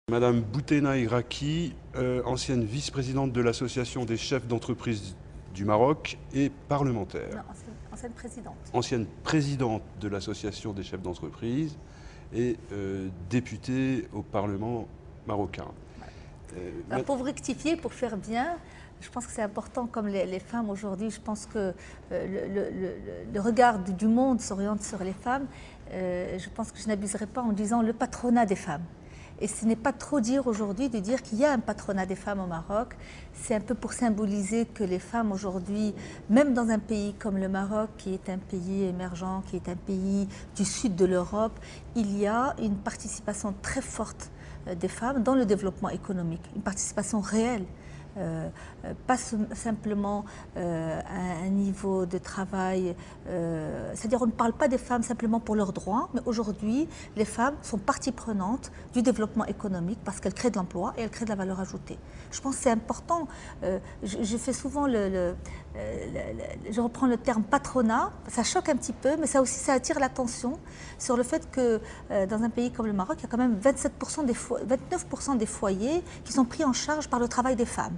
Madame Boutena Iraki, ancienne vice-présidente de l'Association des chefs d'entreprise du Maroc et parlementaire. Non, ancienne présidente. Ancienne présidente de l'Association des chefs d'entreprise et députée au Parlement marocain. Pour rectifier, pour faire bien, je pense que c'est important, comme les femmes aujourd'hui, je pense que le regard du monde s'oriente sur les femmes. Je pense que je n'abuserai pas en disant le patronat des femmes. Et ce n'est pas trop dire aujourd'hui de dire qu'il y a un patronat des femmes au Maroc. C'est un peu pour symboliser que les femmes aujourd'hui, même dans un pays comme le Maroc, qui est un pays émergent, qui est un pays du sud de l'Europe, il y a une participation très forte des femmes dans le développement économique, une participation réelle. Pas simplement à un niveau de travail, c'est-à-dire on ne parle pas des femmes simplement pour leurs droits, mais aujourd'hui les femmes sont partie prenante du développement économique parce qu'elles créent de l'emploi et elles créent de la valeur ajoutée. Je pense que c'est important. Je fais souvent je reprends le terme patronat, ça choque un petit peu, mais ça aussi ça attire l'attention sur le fait que dans un pays comme le Maroc, il y a quand même 29% des foyers qui sont pris en charge par le travail des femmes.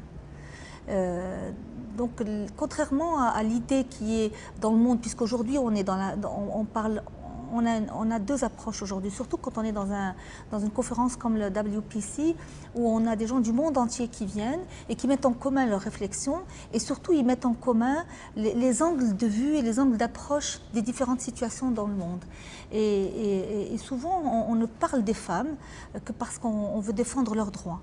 Donc, contrairement à l'idée qui est dans le monde, puisqu'aujourd'hui on est on a deux approches aujourd'hui, surtout quand on est dans une conférence comme le WPC, où on a des gens du monde entier qui viennent et qui mettent en commun leurs réflexions, et surtout ils mettent en commun les angles de vue et les angles d'approche des différentes situations dans le monde. Et souvent on ne parle des femmes que parce qu'on veut défendre leurs droits.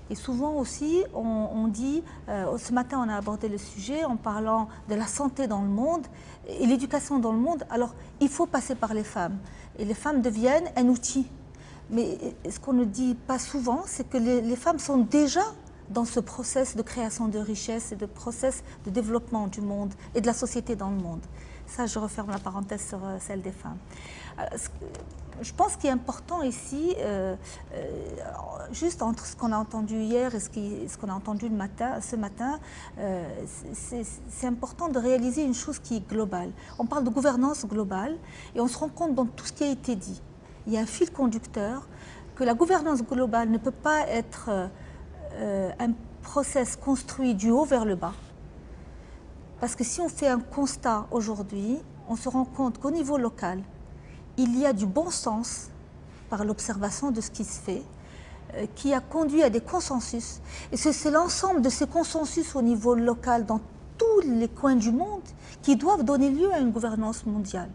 Et souvent aussi, on dit, ce matin on a abordé le sujet en parlant de la santé dans le monde et l'éducation dans le monde. Alors, il faut passer par les femmes. Et les femmes deviennent un outil. Mais ce qu'on ne dit pas souvent, c'est que les femmes sont déjà dans ce process de création de richesse et de process de développement du monde et de la société dans le monde. Ça, je referme la parenthèse sur celle des femmes. Je pense qu'il est important ici, juste entre ce qu'on a entendu hier et ce qu'on a entendu ce matin, c'est important de réaliser une chose qui est globale. On parle de gouvernance globale et on se rend compte dans tout ce qui a été dit. Il y a un fil conducteur que la gouvernance globale ne peut pas être un process construit du haut vers le bas. Parce que si on fait un constat aujourd'hui, on se rend compte qu'au niveau local, il y a du bon sens par l'observation de ce qui se fait, qui a conduit à des consensus. Et c'est l'ensemble de ces consensus au niveau local, dans tous les coins du monde, qui doivent donner lieu à une gouvernance mondiale.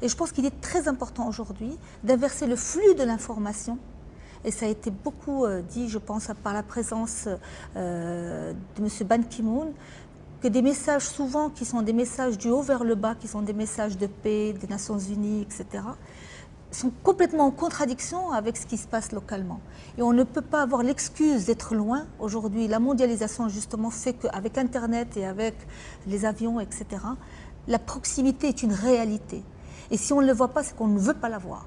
Et je pense qu'il est très important aujourd'hui d'inverser le flux de l'information. Et ça a été beaucoup dit, je pense, par la présence de M. Ban Ki-moon, que des messages souvent qui sont des messages du haut vers le bas, qui sont des messages de paix, des Nations Unies, etc., sont complètement en contradiction avec ce qui se passe localement. Et on ne peut pas avoir l'excuse d'être loin. Aujourd'hui, la mondialisation justement fait qu'avec Internet et avec les avions, etc., la proximité est une réalité. Et si on ne le voit pas, c'est qu'on ne veut pas la voir.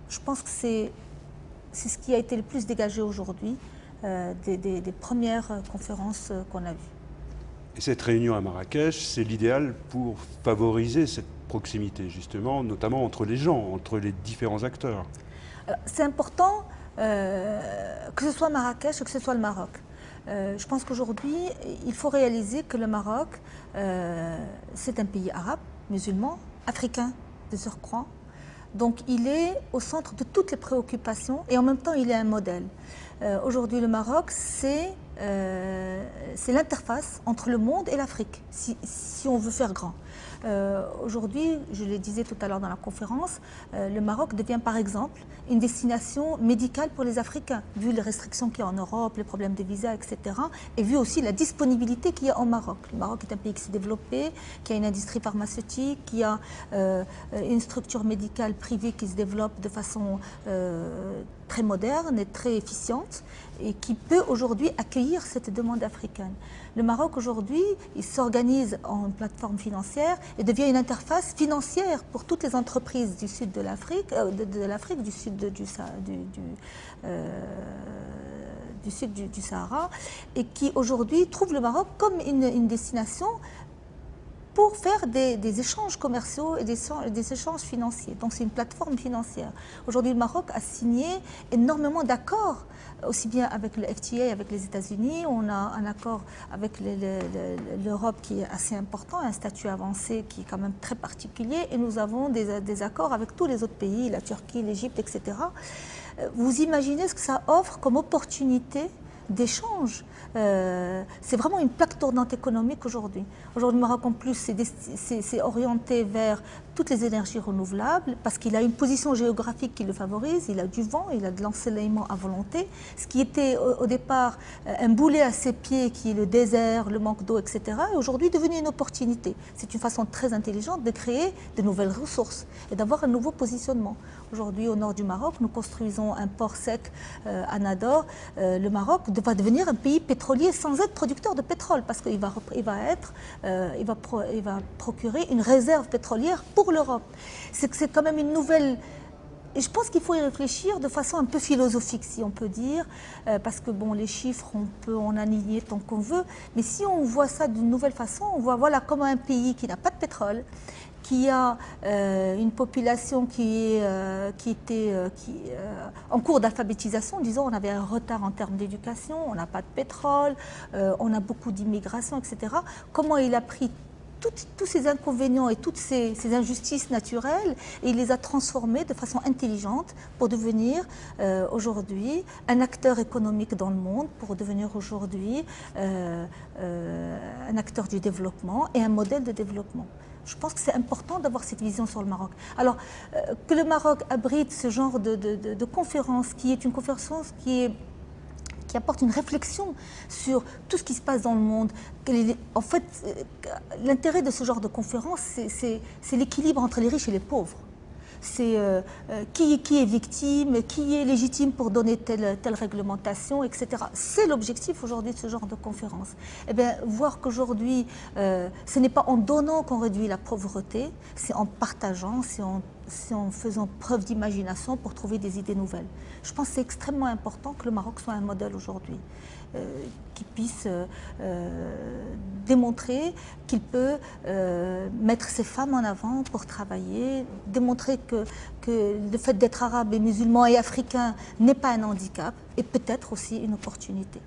Je pense que c'est ce qui a été le plus dégagé aujourd'hui des premières conférences qu'on a vues. Et cette réunion à Marrakech, c'est l'idéal pour favoriser cette proximité, justement, notamment entre les gens, entre les différents acteurs. C'est important que ce soit Marrakech ou que ce soit le Maroc. Je pense qu'aujourd'hui, il faut réaliser que le Maroc, c'est un pays arabe, musulman, africain de surcroît. Donc il est au centre de toutes les préoccupations et en même temps il est un modèle. Aujourd'hui le Maroc c'est l'interface entre le monde et l'Afrique, si on veut faire grand. Aujourd'hui, je le disais tout à l'heure dans la conférence, le Maroc devient par exemple une destination médicale pour les Africains, vu les restrictions qu'il y a en Europe, les problèmes de visa, etc. Et vu aussi la disponibilité qu'il y a au Maroc. Le Maroc est un pays qui s'est développé, qui a une industrie pharmaceutique, qui a une structure médicale privée qui se développe de façon très moderne et très efficiente et qui peut aujourd'hui accueillir cette demande africaine. Le Maroc aujourd'hui, il s'organise en plateforme financière et devient une interface financière pour toutes les entreprises du sud de l'Afrique, du sud du Sahara, et qui aujourd'hui trouve le Maroc comme une destination pour faire des échanges commerciaux et des échanges financiers. Donc c'est une plateforme financière. Aujourd'hui, le Maroc a signé énormément d'accords, aussi bien avec le FTA, avec les États-Unis. On a un accord avec l'Europe qui est assez important, un statut avancé qui est quand même très particulier. Et nous avons des accords avec tous les autres pays, la Turquie, l'Égypte, etc. Vous imaginez ce que ça offre comme opportunité d'échange. C'est vraiment une plaque tournante économique aujourd'hui. Aujourd'hui, le Maroc, en plus, c'est orienté vers toutes les énergies renouvelables parce qu'il a une position géographique qui le favorise. Il a du vent, il a de l'ensoleillement à volonté. Ce qui était au départ un boulet à ses pieds, qui est le désert, le manque d'eau, etc., est aujourd'hui devenu une opportunité. C'est une façon très intelligente de créer de nouvelles ressources et d'avoir un nouveau positionnement. Aujourd'hui, au nord du Maroc, nous construisons un port sec à Nador. Le Maroc va devenir un pays pétrolier sans être producteur de pétrole parce qu'il va procurer une réserve pétrolière pour l'Europe. C'est quand même une nouvelle... Et je pense qu'il faut y réfléchir de façon un peu philosophique, si on peut dire, parce que bon, les chiffres, on peut en aligner tant qu'on veut, mais si on voit ça d'une nouvelle façon, on voit voilà comment un pays qui n'a pas de pétrole, qui a une population qui était en cours d'alphabétisation, disons, on avait un retard en termes d'éducation, on n'a pas de pétrole, on a beaucoup d'immigration, etc. Comment il a pris tous ces inconvénients et toutes ces injustices naturelles et il les a transformés de façon intelligente pour devenir aujourd'hui un acteur économique dans le monde, pour devenir aujourd'hui un acteur du développement et un modèle de développement. Je pense que c'est important d'avoir cette vision sur le Maroc. Alors, que le Maroc abrite ce genre de conférence, qui est une conférence qui apporte une réflexion sur tout ce qui se passe dans le monde. En fait, l'intérêt de ce genre de conférence, c'est l'équilibre entre les riches et les pauvres. C'est qui est victime, qui est légitime pour donner telle réglementation, etc. C'est l'objectif aujourd'hui de ce genre de conférence. Eh bien, voir qu'aujourd'hui, ce n'est pas en donnant qu'on réduit la pauvreté, c'est en partageant, c'est en faisant preuve d'imagination pour trouver des idées nouvelles. Je pense que c'est extrêmement important que le Maroc soit un modèle aujourd'hui, qui puisse démontrer qu'il peut mettre ses femmes en avant pour travailler, démontrer que le fait d'être arabe et musulman et africain n'est pas un handicap et peut-être aussi une opportunité.